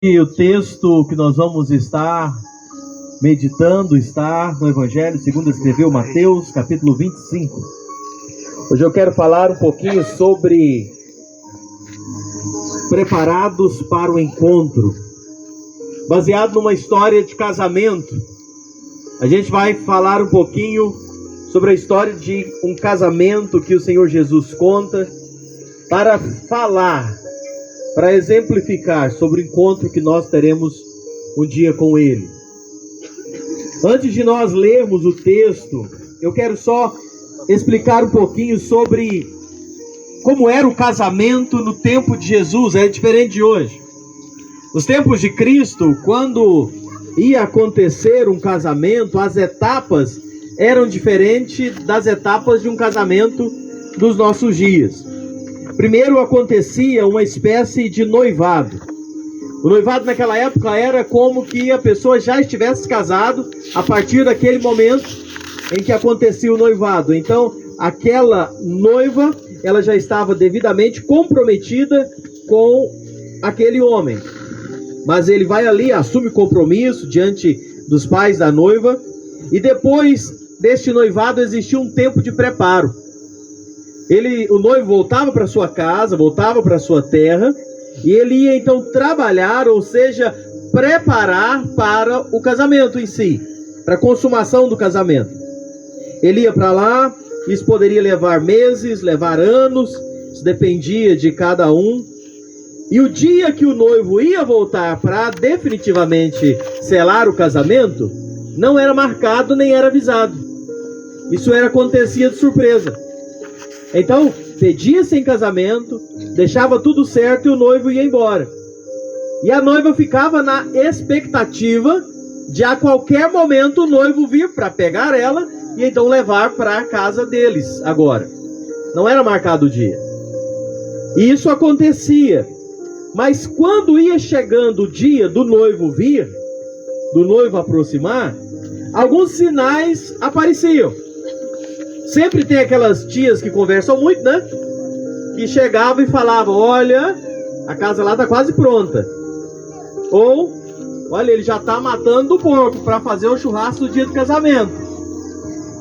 E o texto que nós vamos estar meditando está no Evangelho segundo escreveu Mateus, capítulo 25. Hoje eu quero falar um pouquinho sobre preparados para o encontro, baseado numa história de casamento. A gente vai falar um pouquinho sobre a história de um casamento que o Senhor Jesus conta para falar, para exemplificar sobre o encontro que nós teremos um dia com Ele. Antes de nós lermos o texto, eu quero só explicar um pouquinho sobre como era o casamento no tempo de Jesus. É diferente de hoje. Nos tempos de Cristo, quando ia acontecer um casamento, as etapas eram diferentes das etapas de um casamento dos nossos dias. Primeiro acontecia uma espécie de noivado. O noivado naquela época era como que a pessoa já estivesse casado a partir daquele momento em que acontecia o noivado. Então, aquela noiva, ela já estava devidamente comprometida com aquele homem. Mas ele vai ali, assume compromisso diante dos pais da noiva. E depois deste noivado existia um tempo de preparo. O noivo voltava para sua casa, voltava para sua terra, e ele ia então trabalhar, ou seja, preparar para o casamento em si, para a consumação do casamento. Ele ia para lá, isso poderia levar meses, levar anos, isso dependia de cada um. E o dia que o noivo ia voltar para definitivamente selar o casamento, não era marcado nem era avisado. Isso acontecia de surpresa. Então, pedia-se em casamento, deixava tudo certo e o noivo ia embora. E a noiva ficava na expectativa de a qualquer momento o noivo vir para pegar ela e então levar para a casa deles agora. Não era marcado o dia. E isso acontecia. Mas quando ia chegando o dia do noivo vir, do noivo aproximar, alguns sinais apareciam. Sempre tem aquelas tias que conversam muito, né? Que chegavam e falavam: olha, a casa lá está quase pronta. Ou, olha, ele já está matando o porco para fazer o churrasco do dia do casamento.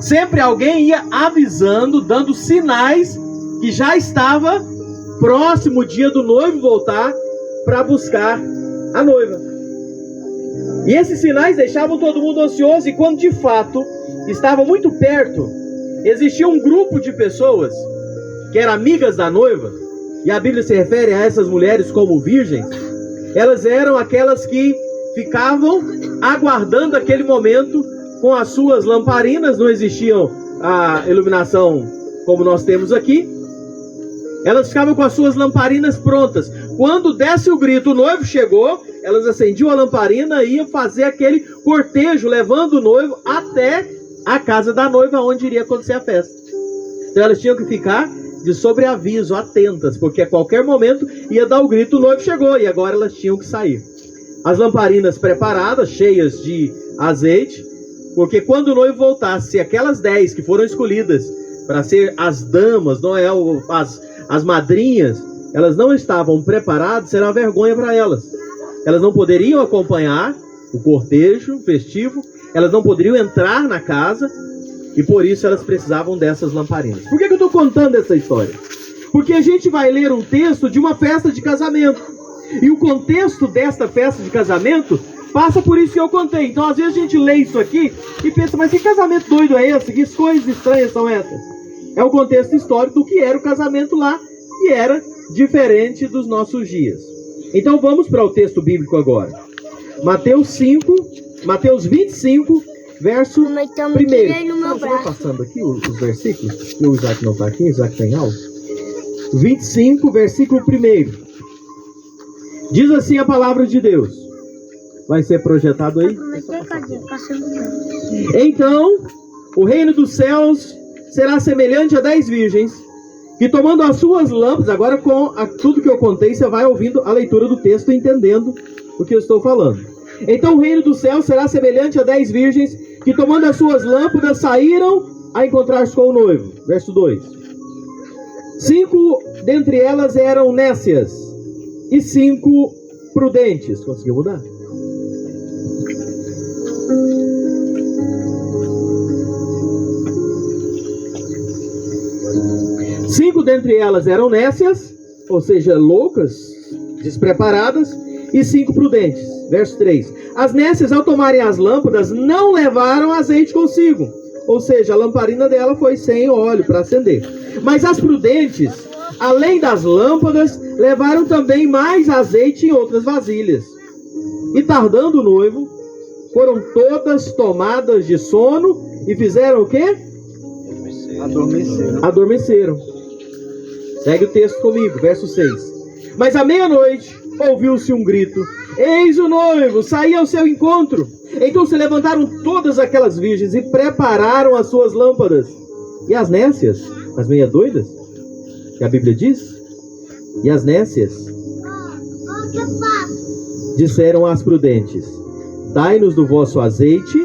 Sempre alguém ia avisando, dando sinais que já estava próximo o dia do noivo voltar para buscar a noiva. E esses sinais deixavam todo mundo ansioso, e quando de fato estava muito perto, existia um grupo de pessoas que eram amigas da noiva, e a Bíblia se refere a essas mulheres como virgens. Elas eram aquelas que ficavam aguardando aquele momento com as suas lamparinas. Não existiam a iluminação como nós temos aqui. Elas ficavam com as suas lamparinas prontas. Quando desse o grito, o noivo chegou, elas acendiam a lamparina e iam fazer aquele cortejo, levando o noivo até a casa da noiva, onde iria acontecer a festa. Então elas tinham que ficar de sobreaviso, atentas, porque a qualquer momento ia dar o grito: o noivo chegou, e agora elas tinham que sair. As lamparinas preparadas, cheias de azeite, porque quando o noivo voltasse, se aquelas 10 que foram escolhidas para ser as damas, não é, as madrinhas, elas não estavam preparadas, será uma vergonha para elas. Elas não poderiam acompanhar o cortejo festivo, elas não poderiam entrar na casa, e por isso elas precisavam dessas lamparinas. Por que eu estou contando essa história? Porque a gente vai ler um texto de uma festa de casamento, e o contexto desta festa de casamento passa por isso que eu contei. Então às vezes a gente lê isso aqui e pensa: mas que casamento doido é esse? Que coisas estranhas são essas? É o contexto histórico do que era o casamento lá, que era diferente dos nossos dias. Então vamos para o texto bíblico agora. Mateus 25, verso 1. Você vai passando aqui os versículos, que o Isaac não está aqui, o Isaac tem aula. 25, versículo 1. Diz assim a palavra de Deus. Vai ser projetado aí? Então, o reino dos céus será semelhante a 10 virgens, que tomando as suas lâmpadas, agora com tudo que eu contei, você vai ouvindo a leitura do texto, entendendo o que eu estou falando. Então o reino dos céus será semelhante a 10 virgens, que tomando as suas lâmpadas saíram a encontrar-se com o noivo. Verso 2. 5 dentre elas eram nécias, e 5 prudentes. Conseguiu mudar? Cinco dentre elas eram nécias, ou seja, loucas, despreparadas, e 5 prudentes. Verso 3. As nécias, ao tomarem as lâmpadas, não levaram azeite consigo. Ou seja, a lamparina dela foi sem óleo para acender. Mas as prudentes, além das lâmpadas, levaram também mais azeite em outras vasilhas. E tardando o noivo, foram todas tomadas de sono e fizeram o quê? Adormeceram. Segue o texto comigo, verso 6. Mas à meia-noite ouviu-se um grito: eis o noivo, saí ao seu encontro. Então se levantaram todas aquelas virgens e prepararam as suas lâmpadas. E as nécias, as meia doidas, que a Bíblia diz, e as nécias disseram às prudentes: dai-nos do vosso azeite,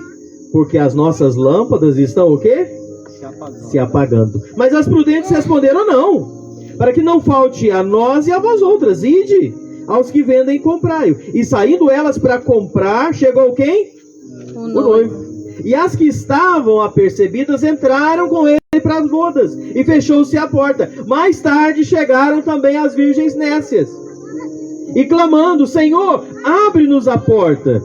porque as nossas lâmpadas estão o quê? Se apagando. Mas as prudentes responderam: não, para que não falte a nós e a vós outras, ide aos que vendem e comprai-o. E saindo elas para comprar, chegou quem? O noivo. E as que estavam apercebidas entraram com ele para as bodas, e fechou-se a porta. Mais tarde chegaram também as virgens nécias, e clamando: Senhor, abre-nos a porta.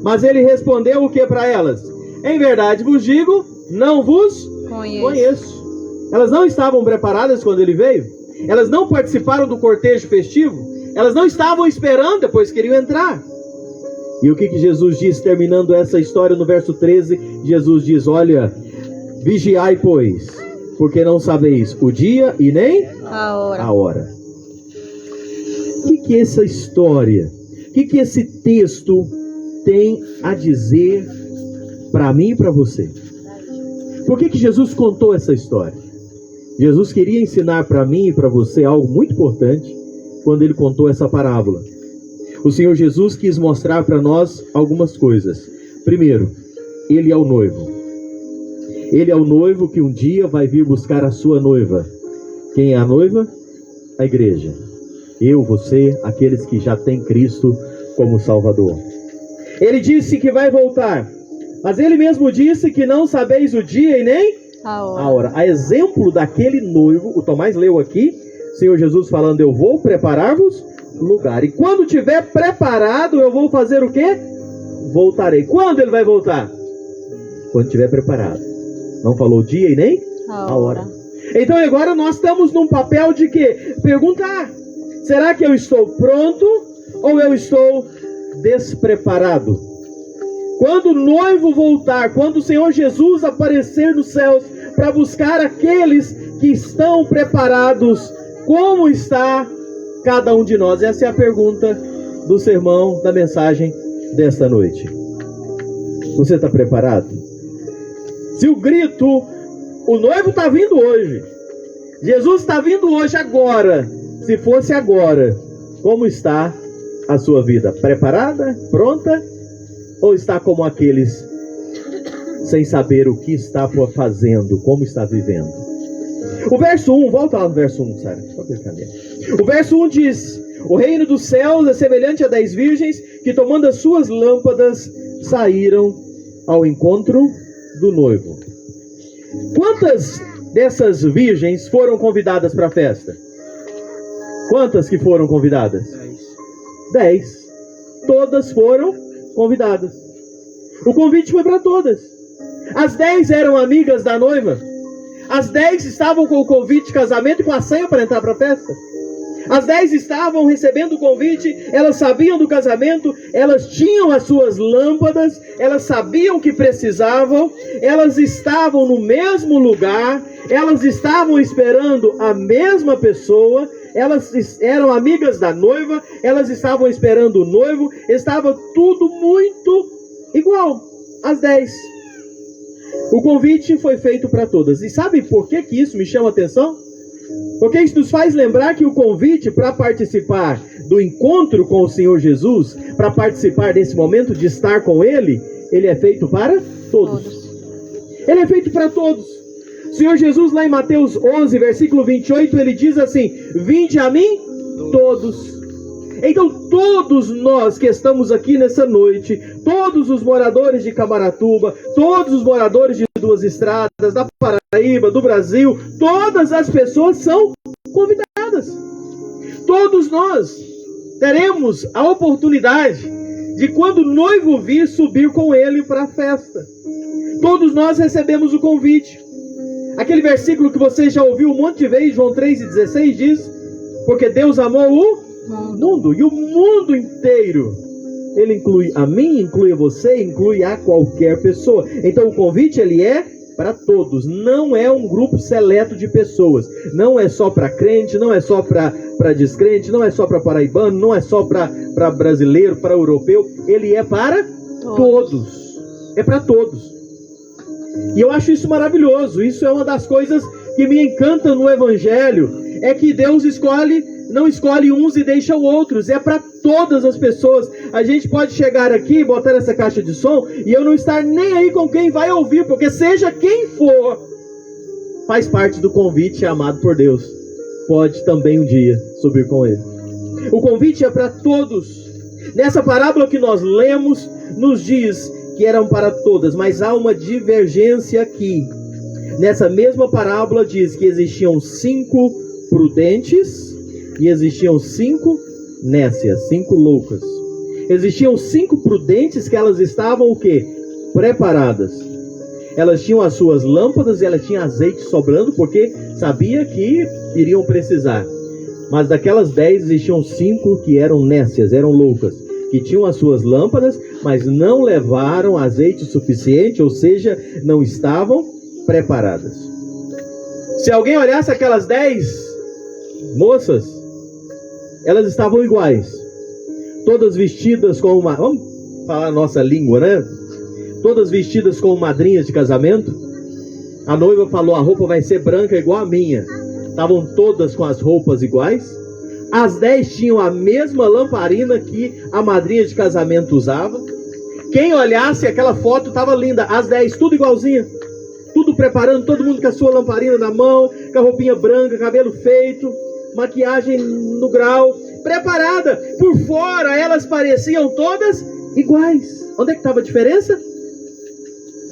Mas ele respondeu o que para elas? Em verdade vos digo, não vos conheço. Elas não estavam preparadas quando ele veio? Elas não participaram do cortejo festivo? Elas não estavam esperando, pois queriam entrar. E o que Jesus diz, terminando essa história no verso 13? Jesus diz: olha, vigiai, pois, porque não sabeis o dia e nem a hora. O que essa história, o que esse texto tem a dizer para mim e para você? Por que Jesus contou essa história? Jesus queria ensinar para mim e para você algo muito importante quando ele contou essa parábola. O Senhor Jesus quis mostrar para nós algumas coisas. Primeiro, ele é o noivo. Ele é o noivo que um dia vai vir buscar a sua noiva. Quem é a noiva? A igreja. Eu, você, aqueles que já têm Cristo como Salvador. Ele disse que vai voltar, mas ele mesmo disse que não sabeis o dia e nem a hora. A exemplo daquele noivo, o Tomás leu aqui, Senhor Jesus falando: eu vou preparar-vos lugar, e quando tiver preparado, eu vou fazer o quê? Voltarei. Quando ele vai voltar? Quando tiver preparado. Não falou o dia e nem a hora. Então agora nós estamos num papel de quê? Perguntar: será que eu estou pronto ou eu estou despreparado? Quando o noivo voltar, quando o Senhor Jesus aparecer nos céus para buscar aqueles que estão preparados, como está cada um de nós? Essa é a pergunta do sermão, da mensagem desta noite. Você está preparado? Se o grito, o noivo está vindo hoje, Jesus está vindo hoje agora, se fosse agora, como está a sua vida? Preparada? Pronta? Ou está como aqueles sem saber o que está fazendo, como está vivendo? O verso 1, volta lá no verso 1, Sara. O verso 1 diz: o reino dos céus é semelhante a 10 virgens que, tomando as suas lâmpadas, saíram ao encontro do noivo. Quantas dessas virgens foram convidadas para a festa? Quantas que foram convidadas? 10. Todas foram convidadas. O convite foi para todas. As 10 eram amigas da noiva. As 10 estavam com o convite de casamento e com a senha para entrar para a festa. As 10 estavam recebendo o convite, elas sabiam do casamento, elas tinham as suas lâmpadas, elas sabiam o que precisavam, elas estavam no mesmo lugar, elas estavam esperando a mesma pessoa, elas eram amigas da noiva, elas estavam esperando o noivo, estava tudo muito igual, as 10. O convite foi feito para todas. E sabe por que isso me chama a atenção? Porque isso nos faz lembrar que o convite para participar do encontro com o Senhor Jesus, para participar desse momento de estar com Ele, ele é feito para todos. Ele é feito para todos. O Senhor Jesus, lá em Mateus 11, versículo 28, ele diz assim: vinde a mim todos. Então todos nós que estamos aqui nessa noite, todos os moradores de Camaratuba, todos os moradores de Duas Estradas, da Paraíba, do Brasil, todas as pessoas são convidadas. Todos nós teremos a oportunidade de, quando o noivo vir, subir com ele para a festa. Todos nós recebemos o convite. Aquele versículo que você já ouviu um monte de vezes, João 3,16 diz: porque Deus amou o mundo, e o mundo inteiro. Ele inclui a mim, inclui a você, inclui a qualquer pessoa. Então o convite, ele é para todos, não é um grupo seleto de pessoas. Não é só para crente, não é só para descrente, não é só para paraibano, não é só para brasileiro, para europeu. Ele é para todos. É para todos. E eu acho isso maravilhoso. Isso é uma das coisas que me encanta no Evangelho. É que Deus não escolhe uns e deixa outros. É para todas as pessoas. A gente pode chegar aqui, botar essa caixa de som, e eu não estar nem aí com quem vai ouvir, porque seja quem for, faz parte do convite amado por Deus. Pode também um dia subir com ele. O convite é para todos. Nessa parábola que nós lemos, nos diz que eram para todas, mas há uma divergência aqui. Nessa mesma parábola diz que existiam 5 prudentes e existiam 5 nécias, 5 loucas. Existiam 5 prudentes que elas estavam o quê? Preparadas. Elas tinham as suas lâmpadas e elas tinham azeite sobrando, porque sabia que iriam precisar. Mas daquelas 10 existiam 5 que eram nécias, eram loucas, que tinham as suas lâmpadas, mas não levaram azeite suficiente, ou seja, não estavam preparadas. Se alguém olhasse aquelas 10 moças, elas estavam iguais, todas vestidas com uma, vamos falar a nossa língua, né? Todas vestidas como madrinhas de casamento. A noiva falou: a roupa vai ser branca igual a minha. Estavam todas com as roupas iguais. As 10 tinham a mesma lamparina que a madrinha de casamento usava. Quem olhasse aquela foto estava linda. As 10, tudo igualzinha. Tudo preparando, todo mundo com a sua lamparina na mão, com a roupinha branca, cabelo feito, maquiagem no grau, preparada. Por fora elas pareciam todas iguais. Onde é que estava a diferença?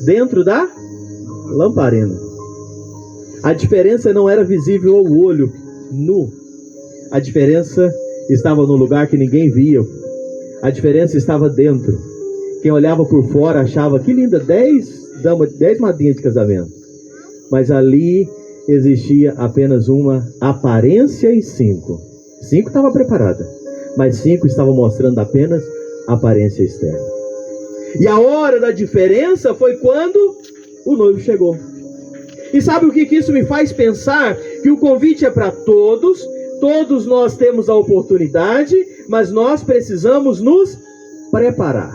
Dentro da lamparina. A diferença não era visível ao olho nu. A diferença estava no lugar que ninguém via. A diferença estava dentro. Quem olhava por fora achava: que linda, 10 madrinhas de casamento. Mas ali existia apenas uma aparência e 5. 5 estava preparada, mas 5 estavam mostrando apenas aparência externa. E a hora da diferença foi quando o noivo chegou. E sabe o que isso me faz pensar? Que o convite é para todos. Todos nós temos a oportunidade, mas nós precisamos nos preparar.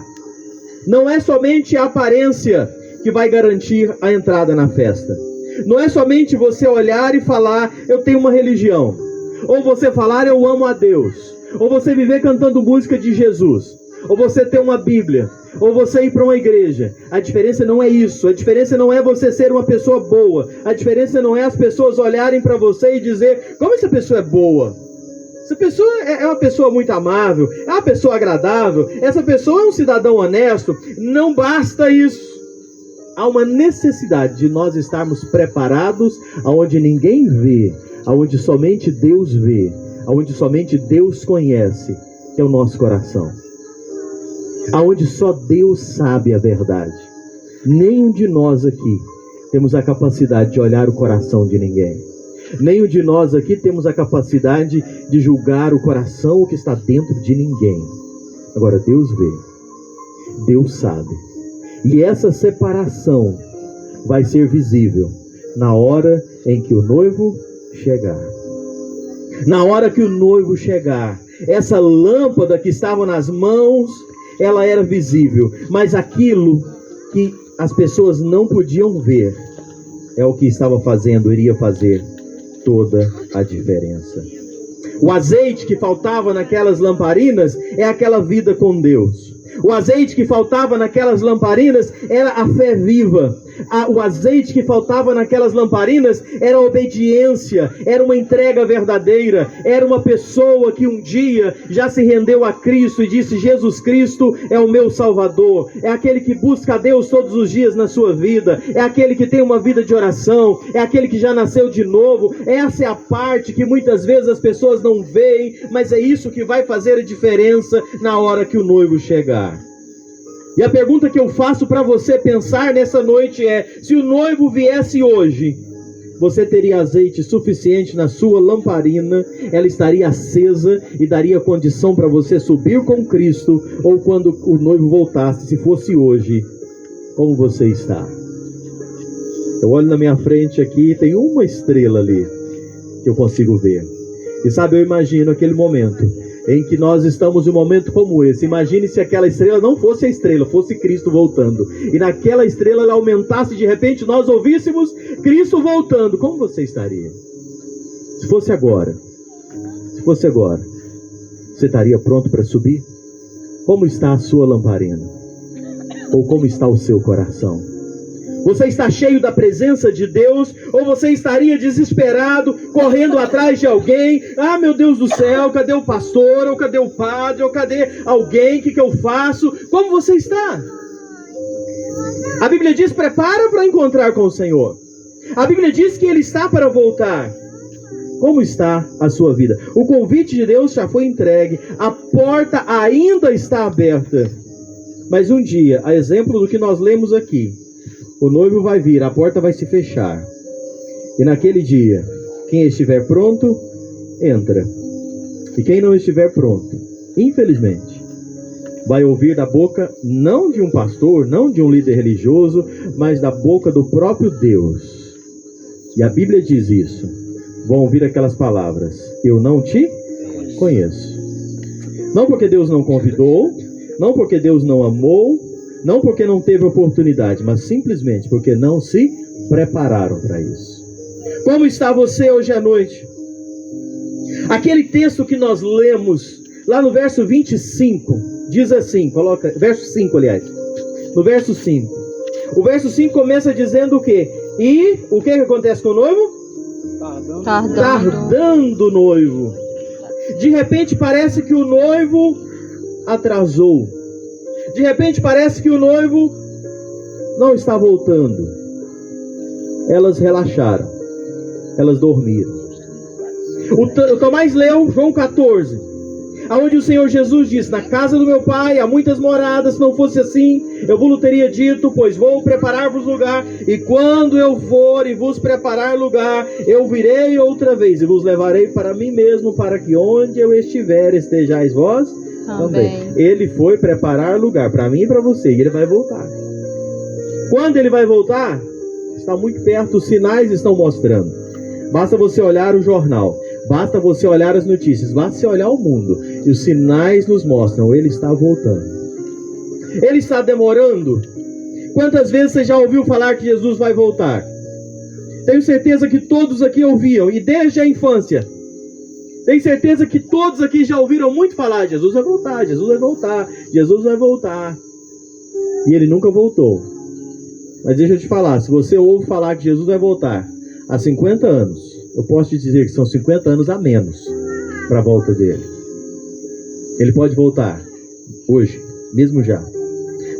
Não é somente a aparência que vai garantir a entrada na festa. Não é somente você olhar e falar: eu tenho uma religião. Ou você falar: eu amo a Deus. Ou você viver cantando música de Jesus. Ou você ter uma Bíblia. Ou você ir para uma igreja. A diferença não é isso. A diferença não é você ser uma pessoa boa. A diferença não é as pessoas olharem para você e dizer: como essa pessoa é boa? Essa pessoa é uma pessoa muito amável, é uma pessoa agradável, essa pessoa é um cidadão honesto. Não basta isso. Há uma necessidade de nós estarmos preparados aonde ninguém vê, aonde somente Deus vê, aonde somente Deus conhece, que é o nosso coração. Aonde só Deus sabe a verdade. Nenhum de nós aqui temos a capacidade de olhar o coração de ninguém. Nenhum de nós aqui temos a capacidade de julgar o coração, o que está dentro de ninguém. Agora Deus vê, Deus sabe. E essa separação vai ser visível na hora em que o noivo chegar. Na hora que o noivo chegar, essa lâmpada que estava nas mãos, ela era visível, mas aquilo que as pessoas não podiam ver é o que iria fazer toda a diferença. O azeite que faltava naquelas lamparinas é aquela vida com Deus. O azeite que faltava naquelas lamparinas era a fé viva. o azeite que faltava naquelas lamparinas era a obediência, era uma entrega verdadeira, era uma pessoa que um dia já se rendeu a Cristo e disse: Jesus Cristo é o meu Salvador, é aquele que busca a Deus todos os dias na sua vida, é aquele que tem uma vida de oração, é aquele que já nasceu de novo. Essa é a parte que muitas vezes as pessoas não veem, mas é isso que vai fazer a diferença na hora que o noivo chegar. E a pergunta que eu faço para você pensar nessa noite é: se o noivo viesse hoje, você teria azeite suficiente na sua lamparina? Ela estaria acesa e daria condição para você subir com Cristo? Ou quando o noivo voltasse, se fosse hoje, como você está? Eu olho na minha frente aqui, tem uma estrela ali que eu consigo ver. E sabe, eu imagino aquele momento em que nós estamos em um momento como esse. Imagine se aquela estrela não fosse a estrela, fosse Cristo voltando. E naquela estrela ela aumentasse, de repente nós ouvíssemos Cristo voltando. Como você estaria? Se fosse agora, você estaria pronto para subir? Como está a sua lamparina? Ou como está o seu coração? Você está cheio da presença de Deus? Ou você estaria desesperado, correndo atrás de alguém? Ah, meu Deus do céu, cadê o pastor? Ou cadê o padre? Ou cadê alguém? O que eu faço? Como você está? A Bíblia diz: prepara para encontrar com o Senhor. A Bíblia diz que Ele está para voltar. Como está a sua vida? O convite de Deus já foi entregue. A porta ainda está aberta. Mas um dia, a exemplo do que nós lemos aqui, o noivo vai vir, a porta vai se fechar. E naquele dia, quem estiver pronto, entra. E quem não estiver pronto, infelizmente, vai ouvir da boca, não de um pastor, não de um líder religioso, mas da boca do próprio Deus. E a Bíblia diz isso. Vão ouvir aquelas palavras: eu não te conheço. Não porque Deus não convidou, não porque Deus não amou, não porque não teve oportunidade, mas simplesmente porque não se prepararam para isso. Como está você hoje à noite? Aquele texto que nós lemos, lá no verso 25, diz assim, coloca, verso 5 aliás, no verso 5. O verso 5 começa dizendo o quê? E o que acontece com o noivo? Tardando o noivo. De repente parece que o noivo atrasou. De repente parece que o noivo não está voltando. Elas relaxaram. Elas dormiram. O Tomás leu João 14, aonde o Senhor Jesus diz: na casa do meu pai há muitas moradas, se não fosse assim, eu vos teria dito, pois vou preparar-vos lugar, e quando eu for e vos preparar lugar, eu virei outra vez, e vos levarei para mim mesmo, para que onde eu estiver, estejais vós também. Ele foi preparar lugar para mim e para você, e ele vai voltar. Quando ele vai voltar? Está muito perto, os sinais estão mostrando. Basta você olhar o jornal, basta você olhar as notícias, basta você olhar o mundo, e os sinais nos mostram: ele está voltando. Ele está demorando. Quantas vezes você já ouviu falar que Jesus vai voltar? Tenho certeza que todos aqui ouviam, e desde a infância. Tenho certeza que todos aqui já ouviram muito falar: Jesus vai voltar, Jesus vai voltar, Jesus vai voltar. E ele nunca voltou. Mas deixa eu te falar, se você ouve falar que Jesus vai voltar há 50 anos, eu posso te dizer que são 50 anos a menos para a volta dele. Ele pode voltar hoje, mesmo já.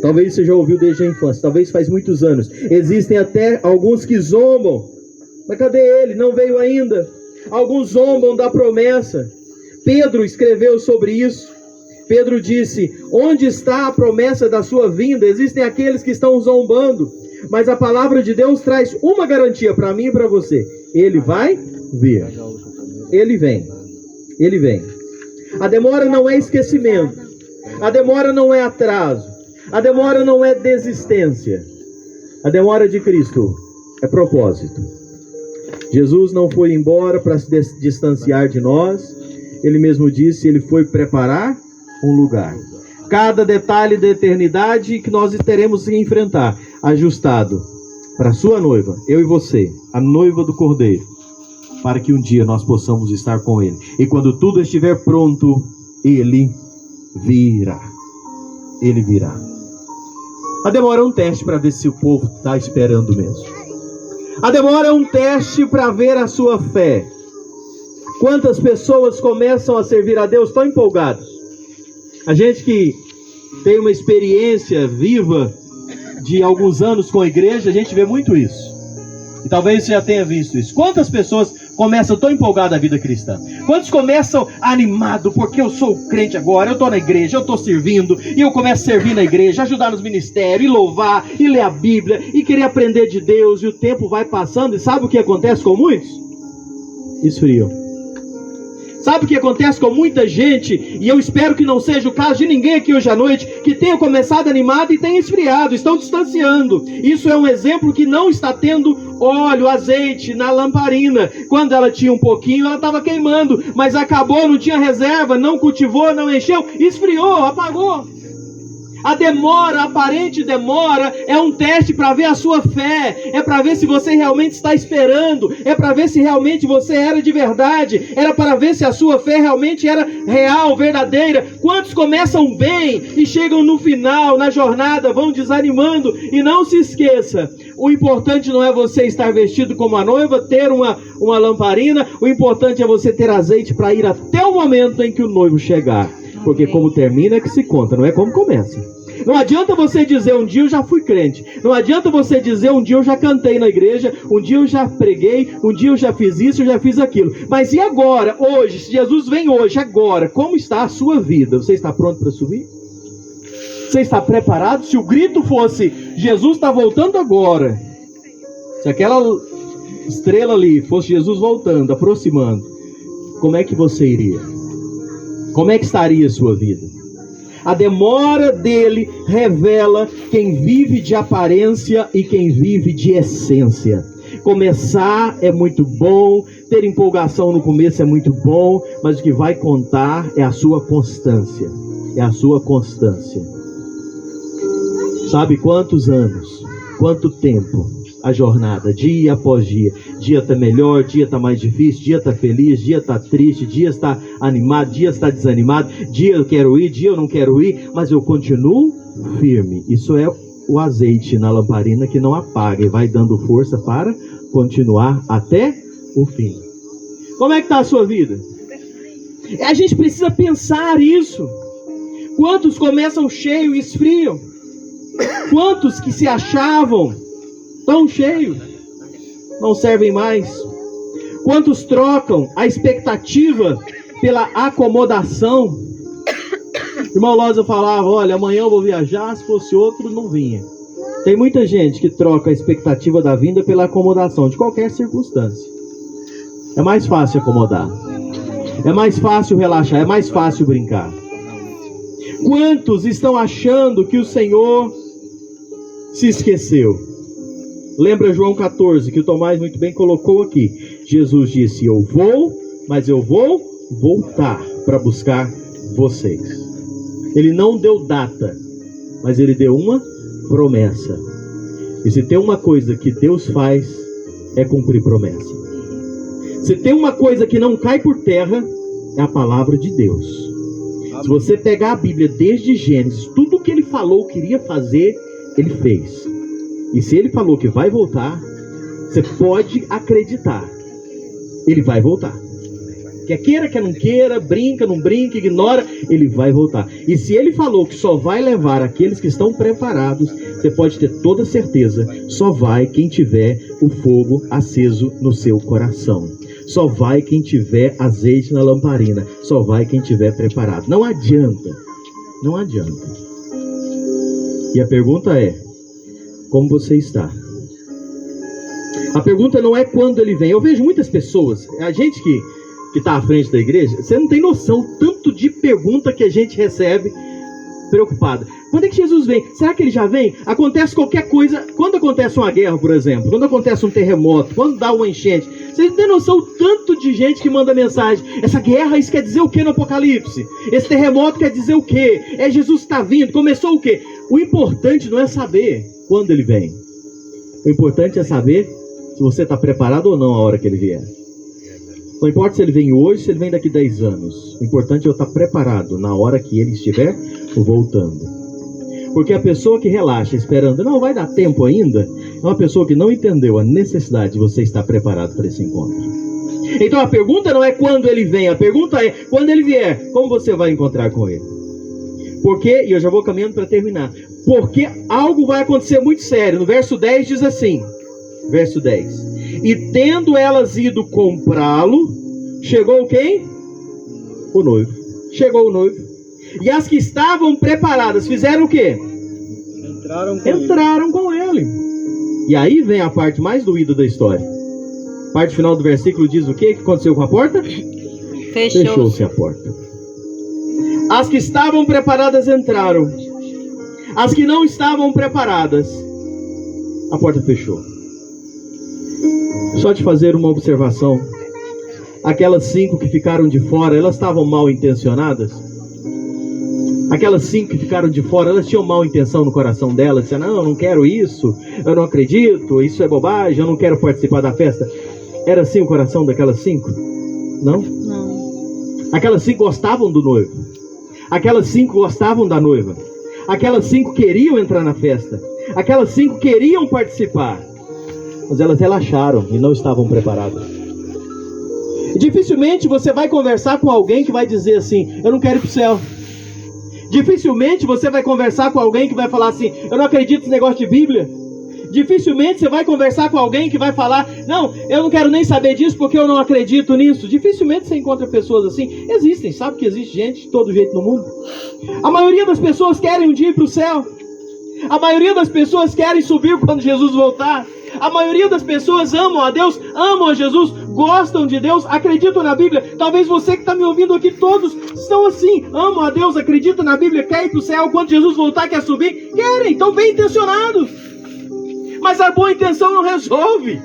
Talvez você já ouviu desde a infância, talvez faz muitos anos. Existem até alguns que zombam. Mas cadê ele? Não veio ainda. Alguns zombam da promessa. Pedro escreveu sobre isso. Pedro disse: onde está a promessa da sua vinda? Existem aqueles que estão zombando, mas a palavra de Deus traz uma garantia para mim e para você: ele vai vir. Ele vem. Ele vem. A demora não é esquecimento. A demora não é atraso. A demora não é desistência. A demora de Cristo é propósito. Jesus não foi embora para se distanciar de nós. Ele mesmo disse: ele foi preparar um lugar. Cada detalhe da eternidade que nós teremos que enfrentar, ajustado para a sua noiva, eu e você, a noiva do Cordeiro, para que um dia nós possamos estar com ele. E quando tudo estiver pronto, ele virá. Ele virá. A demora é um teste para ver se o povo está esperando mesmo. A demora é um teste para ver a sua fé. Quantas pessoas começam a servir a Deus tão empolgados? A gente que tem uma experiência viva de alguns anos com a igreja, a gente vê muito isso. E talvez você já tenha visto isso. Quantas pessoas começam tão empolgadas a vida cristã? Quantos começam animado porque eu sou crente agora, eu estou na igreja, eu estou servindo, e eu começo a servir na igreja, ajudar nos ministérios, e louvar, e ler a Bíblia, e querer aprender de Deus, e o tempo vai passando, e sabe o que acontece com muitos? Esfriam. Sabe o que acontece com muita gente, e eu espero que não seja o caso de ninguém aqui hoje à noite, que tenha começado animado e tenha esfriado, estão distanciando. Isso é um exemplo que não está tendo óleo, azeite na lamparina. Quando ela tinha um pouquinho, ela estava queimando, mas acabou, não tinha reserva, não cultivou, não encheu, esfriou, apagou. A demora, a aparente demora, é um teste para ver a sua fé, é para ver se você realmente está esperando, é para ver se realmente você era de verdade, era para ver se a sua fé realmente era real, verdadeira. Quantos começam bem e chegam no final, na jornada, vão desanimando? E não se esqueça, o importante não é você estar vestido como a noiva, ter uma lamparina, o importante é você ter azeite para ir até o momento em que o noivo chegar. Porque como termina é que se conta, não é como começa. Não adianta você dizer um dia eu já fui crente. Não adianta você dizer um dia eu já cantei na igreja, um dia eu já preguei, um dia eu já fiz isso, eu já fiz aquilo. Mas e agora, hoje, se Jesus vem hoje, agora, como está a sua vida? Você está pronto para subir? Você está preparado? Se o grito fosse, Jesus está voltando agora. Se aquela estrela ali fosse Jesus voltando, aproximando, como é que você iria? Como é que estaria a sua vida? A demora dele revela quem vive de aparência e quem vive de essência. Começar é muito bom, ter empolgação no começo é muito bom, mas o que vai contar é a sua constância. É a sua constância. Sabe quantos anos, quanto tempo a jornada, dia após dia. Dia está melhor, dia está mais difícil, dia está feliz, dia está triste, dia está animado, dia está desanimado, dia eu quero ir, dia eu não quero ir, mas eu continuo firme. Isso é o azeite na lamparina que não apaga e vai dando força para continuar até o fim. Como é que está a sua vida? A gente precisa pensar isso. Quantos começam cheios e esfriam? Quantos que se achavam tão cheios não servem mais? Quantos trocam a expectativa pela acomodação? O irmão Lózio falava, olha, amanhã eu vou viajar, se fosse outro não vinha. Tem muita gente que troca a expectativa da vinda pela acomodação de qualquer circunstância. É mais fácil acomodar, é mais fácil relaxar, é mais fácil brincar. Quantos estão achando que o Senhor se esqueceu? Lembra João 14, que o Tomás muito bem colocou aqui. Jesus disse, eu vou, mas eu vou voltar para buscar vocês. Ele não deu data, mas ele deu uma promessa. E se tem uma coisa que Deus faz, é cumprir promessa. Se tem uma coisa que não cai por terra, é a palavra de Deus. Se você pegar a Bíblia desde Gênesis, tudo que ele falou que iria fazer, ele fez. E se ele falou que vai voltar, você pode acreditar, ele vai voltar. Quer queira, quer não queira, brinca, não brinca, ignora, ele vai voltar. E se ele falou que só vai levar aqueles que estão preparados, você pode ter toda certeza, só vai quem tiver o fogo aceso no seu coração. Só vai quem tiver azeite na lamparina, só vai quem tiver preparado. Não adianta, não adianta. E a pergunta é, como você está? A pergunta não é quando ele vem. Eu vejo muitas pessoas, a gente que está à frente da igreja, você não tem noção tanto de pergunta que a gente recebe preocupada. Quando é que Jesus vem? Será que ele já vem? Acontece qualquer coisa, quando acontece uma guerra, por exemplo, quando acontece um terremoto, quando dá uma enchente, vocês não têm noção tanto de gente que manda mensagem. Essa guerra, isso quer dizer o que no Apocalipse? Esse terremoto quer dizer o que? É Jesus que está vindo, começou o quê? O importante não é saber quando ele vem. O importante é saber se você está preparado ou não a hora que ele vier. Não importa se ele vem hoje, se ele vem daqui 10 anos. O importante é eu estar preparado na hora que ele estiver voltando. Porque a pessoa que relaxa esperando, não vai dar tempo ainda, é uma pessoa que não entendeu a necessidade de você estar preparado para esse encontro. Então a pergunta não é quando ele vem, a pergunta é, quando ele vier, como você vai encontrar com ele? Porque, e eu já vou caminhando para terminar, porque algo vai acontecer muito sério. No verso 10 diz assim, verso 10, e tendo elas ido comprá-lo, chegou quem? O noivo. Chegou o noivo. E as que estavam preparadas fizeram o quê? Entraram com ele. E aí vem a parte mais doída da história. A parte final do versículo diz o quê? O que aconteceu com a porta? Fechou-se a porta. As que estavam preparadas entraram. As que não estavam preparadas, a porta fechou. Só te fazer uma observação. Aquelas 5 que ficaram de fora, elas estavam mal intencionadas? Aquelas 5 que ficaram de fora, elas tinham mal intenção no coração delas, dizendo, não, eu não quero isso, eu não acredito, isso é bobagem, eu não quero participar da festa. Era assim o coração daquelas 5? Não? Não. Aquelas 5 gostavam do noivo. Aquelas 5 gostavam da noiva. Aquelas 5 queriam entrar na festa. Aquelas 5 queriam participar. Mas elas relaxaram e não estavam preparadas. Dificilmente você vai conversar com alguém que vai dizer assim, eu não quero ir para o céu. Dificilmente você vai conversar com alguém que vai falar assim, eu não acredito nesse negócio de Bíblia. Dificilmente você vai conversar com alguém que vai falar, não, eu não quero nem saber disso porque eu não acredito nisso. Dificilmente você encontra pessoas assim. Existem, sabe que existe gente de todo jeito no mundo. A maioria das pessoas querem um dia ir para o céu. A maioria das pessoas querem subir quando Jesus voltar. A maioria das pessoas amam a Deus, amam a Jesus, gostam de Deus, acreditam na Bíblia. Talvez você que está me ouvindo aqui, todos estão assim, amam a Deus, acreditam na Bíblia, querem ir para o céu, quando Jesus voltar quer subir, querem, estão bem intencionados. Mas a boa intenção não resolve.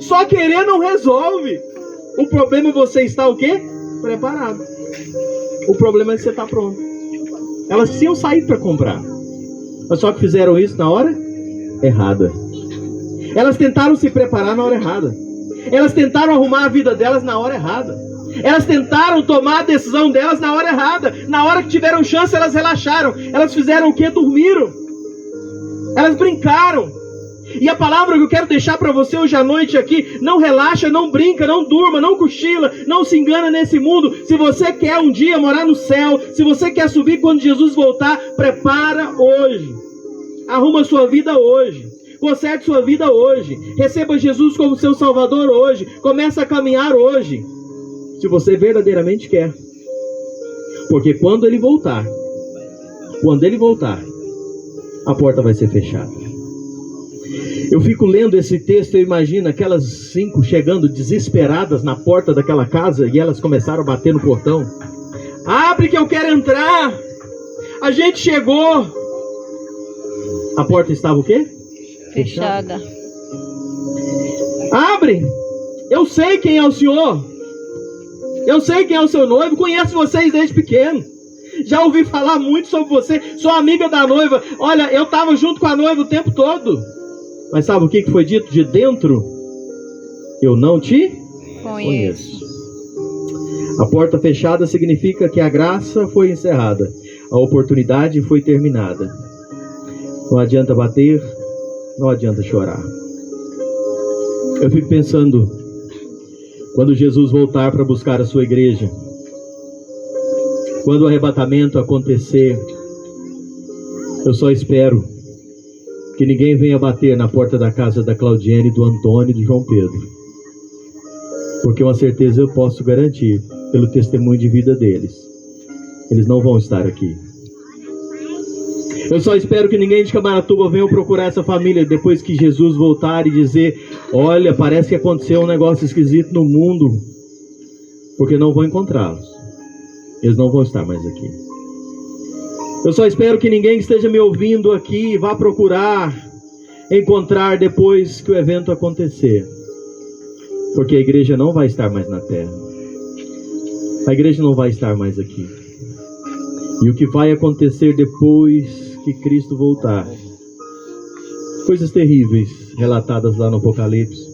Só querer não resolve. O problema é você estar o quê? Preparado. O problema é que você está pronto. Elas tinham saído para comprar, mas só que fizeram isso na hora errada. Elas tentaram se preparar na hora errada. Elas tentaram arrumar a vida delas na hora errada. Elas tentaram tomar a decisão delas na hora errada. Na hora que tiveram chance, elas relaxaram. Elas fizeram o quê? Dormiram. Elas brincaram. E a palavra que eu quero deixar para você hoje à noite aqui, não relaxa, não brinca, não durma, não cochila, não se engana nesse mundo. Se você quer um dia morar no céu, se você quer subir quando Jesus voltar, prepara hoje. Arruma sua vida hoje. Conserte sua vida hoje. Receba Jesus como seu Salvador hoje. Começa a caminhar hoje. Se você verdadeiramente quer. Porque quando Ele voltar, a porta vai ser fechada. Eu fico lendo esse texto, eu imagino aquelas 5 chegando desesperadas na porta daquela casa e elas começaram a bater no portão. Abre que eu quero entrar. A gente chegou. A porta estava o quê? Fechada. Abre. Eu sei quem é o senhor. Eu sei quem é o seu noivo. Conheço vocês desde pequeno. Já ouvi falar muito sobre você. Sou amiga da noiva. Olha, eu estava junto com a noiva o tempo todo. Mas sabe o que foi dito de dentro? Eu não te conheço. A porta fechada significa que a graça foi encerrada. A oportunidade foi terminada. Não adianta bater, não adianta chorar. Eu fico pensando, quando Jesus voltar para buscar a sua igreja, quando o arrebatamento acontecer, eu só espero que ninguém venha bater na porta da casa da Claudiane, do Antônio e do João Pedro. Porque uma certeza eu posso garantir, pelo testemunho de vida deles, eles não vão estar aqui. Eu só espero que ninguém de Camaratuba venha procurar essa família depois que Jesus voltar e dizer, olha, parece que aconteceu um negócio esquisito no mundo. Porque não vou encontrá-los. Eles não vão estar mais aqui. Eu só espero que ninguém que esteja me ouvindo aqui vá procurar encontrar depois que o evento acontecer. Porque a igreja não vai estar mais na terra. A igreja não vai estar mais aqui. E o que vai acontecer depois que Cristo voltar? Coisas terríveis relatadas lá no Apocalipse.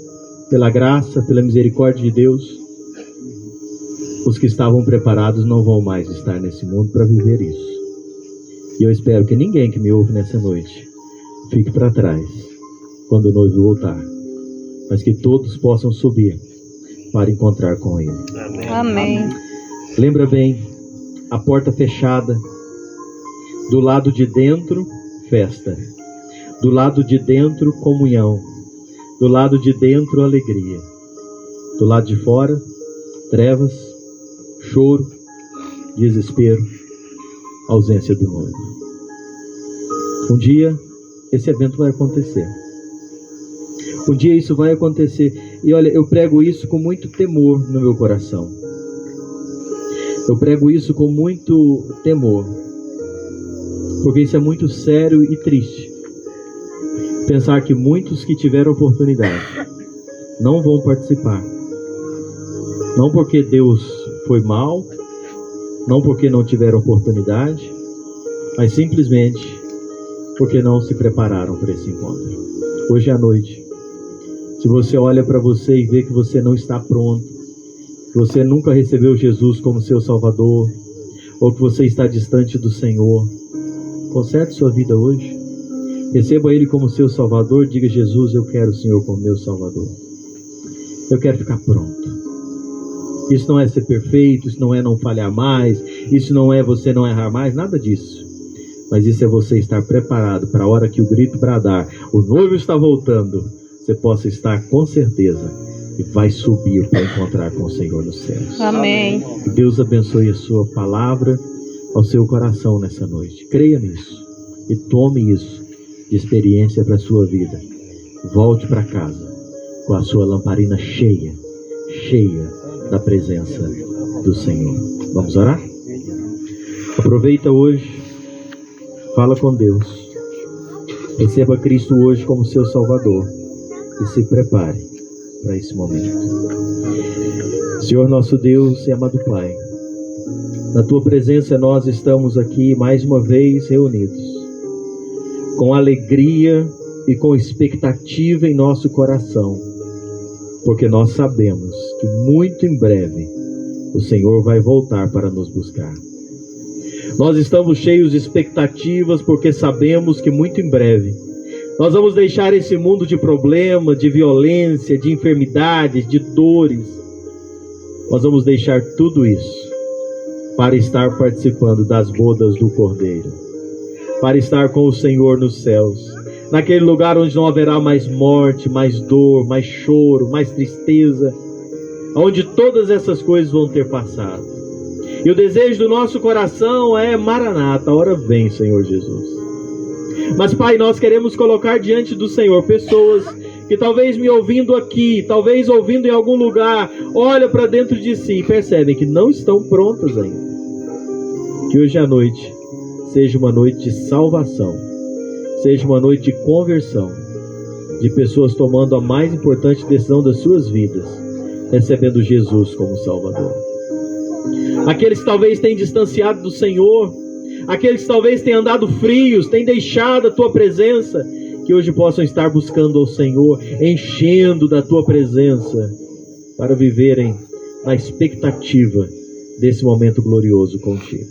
Pela graça, pela misericórdia de Deus, os que estavam preparados não vão mais estar nesse mundo para viver isso. E eu espero que ninguém que me ouve nessa noite fique para trás quando o noivo voltar, mas que todos possam subir para encontrar com Ele. Amém. Lembra bem, a porta fechada, do lado de dentro, festa, do lado de dentro, comunhão, do lado de dentro, alegria, do lado de fora, trevas, choro, desespero, ausência do noivo. Um dia esse evento vai acontecer. Um dia isso vai acontecer. E olha, eu prego isso com muito temor no meu coração. Eu prego isso com muito temor, porque isso é muito sério e triste. Pensar que muitos que tiveram oportunidade não vão participar. Não porque Deus foi mau, não porque não tiveram oportunidade, mas simplesmente porque não se prepararam para esse encontro. Hoje à noite, se você olha para você e vê que você não está pronto, que você nunca recebeu Jesus como seu Salvador, ou que você está distante do Senhor, conserte sua vida hoje. Receba Ele como seu Salvador. Diga: Jesus, eu quero o Senhor como meu Salvador. Eu quero ficar pronto. Isso não é ser perfeito, isso não é não falhar mais, isso não é você não errar mais, nada disso. Mas isso é você estar preparado para a hora que o grito bradar, o noivo está voltando, você possa estar com certeza e vai subir para encontrar com o Senhor nos céus. Amém. Que Deus abençoe a sua palavra ao seu coração nessa noite. Creia nisso e tome isso de experiência para a sua vida. Volte para casa com a sua lamparina cheia, cheia da presença do Senhor. Vamos orar? Aproveita hoje, fala com Deus, receba Cristo hoje como seu Salvador e se prepare para esse momento. Senhor nosso Deus e amado Pai, na Tua presença nós estamos aqui mais uma vez reunidos, com alegria e com expectativa em nosso coração, porque nós sabemos que muito em breve o Senhor vai voltar para nos buscar. Nós estamos cheios de expectativas porque sabemos que muito em breve nós vamos deixar esse mundo de problema, de violência, de enfermidades, de dores. Nós vamos deixar tudo isso para estar participando das bodas do Cordeiro, para estar com o Senhor nos céus, naquele lugar onde não haverá mais morte, mais dor, mais choro, mais tristeza, onde todas essas coisas vão ter passado. E o desejo do nosso coração é: Maranata, a hora vem, Senhor Jesus. Mas, Pai, nós queremos colocar diante do Senhor pessoas que talvez me ouvindo aqui, talvez ouvindo em algum lugar, olham para dentro de si e percebem que não estão prontas ainda. Que hoje à noite seja uma noite de salvação, seja uma noite de conversão, de pessoas tomando a mais importante decisão das suas vidas, recebendo Jesus como Salvador. Aqueles que talvez tenham distanciado do Senhor, aqueles que talvez tenham andado frios, tenham deixado a Tua presença, que hoje possam estar buscando ao Senhor, enchendo da Tua presença, para viverem na expectativa desse momento glorioso contigo.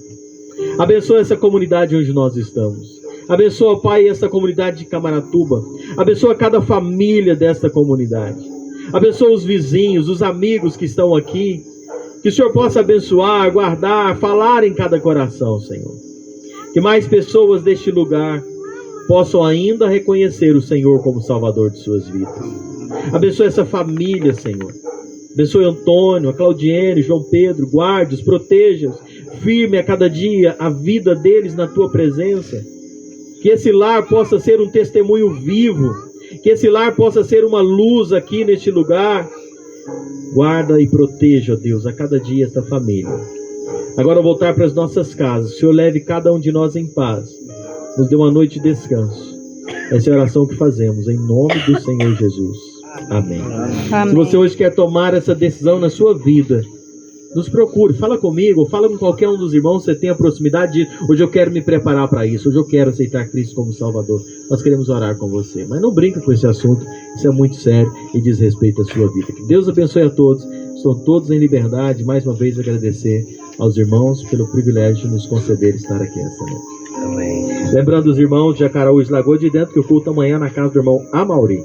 Abençoa essa comunidade onde nós estamos. Abençoa, Pai, essa comunidade de Camaratuba. Abençoa cada família desta comunidade. Abençoa os vizinhos, os amigos que estão aqui. Que o Senhor possa abençoar, guardar, falar em cada coração, Senhor. Que mais pessoas deste lugar possam ainda reconhecer o Senhor como Salvador de suas vidas. Abençoa essa família, Senhor. Abençoe Antônio, a Claudiene, João Pedro, guarde-os, proteja-os, firme a cada dia a vida deles na Tua presença. Que esse lar possa ser um testemunho vivo, que esse lar possa ser uma luz aqui neste lugar. Guarda e proteja, ó Deus, a cada dia esta família. Agora voltar para as nossas casas. O Senhor leve cada um de nós em paz. Nos dê uma noite de descanso. Essa é a oração que fazemos em nome do Senhor Jesus. Amém. Amém. Se você hoje quer tomar essa decisão na sua vida, nos procure, fala comigo, fala com qualquer um dos irmãos. Você tem a proximidade de: hoje eu quero me preparar para isso, hoje eu quero aceitar Cristo como Salvador. Nós queremos orar com você, mas não brinca com esse assunto. Isso é muito sério e diz respeito à sua vida. Que Deus abençoe a todos. Estão todos em liberdade. Mais uma vez agradecer aos irmãos pelo privilégio de nos conceder estar aqui essa noite. Amém. Lembrando os irmãos de Jacaraús, Lagoa de Dentro, que o culto amanhã na casa do irmão Amauri.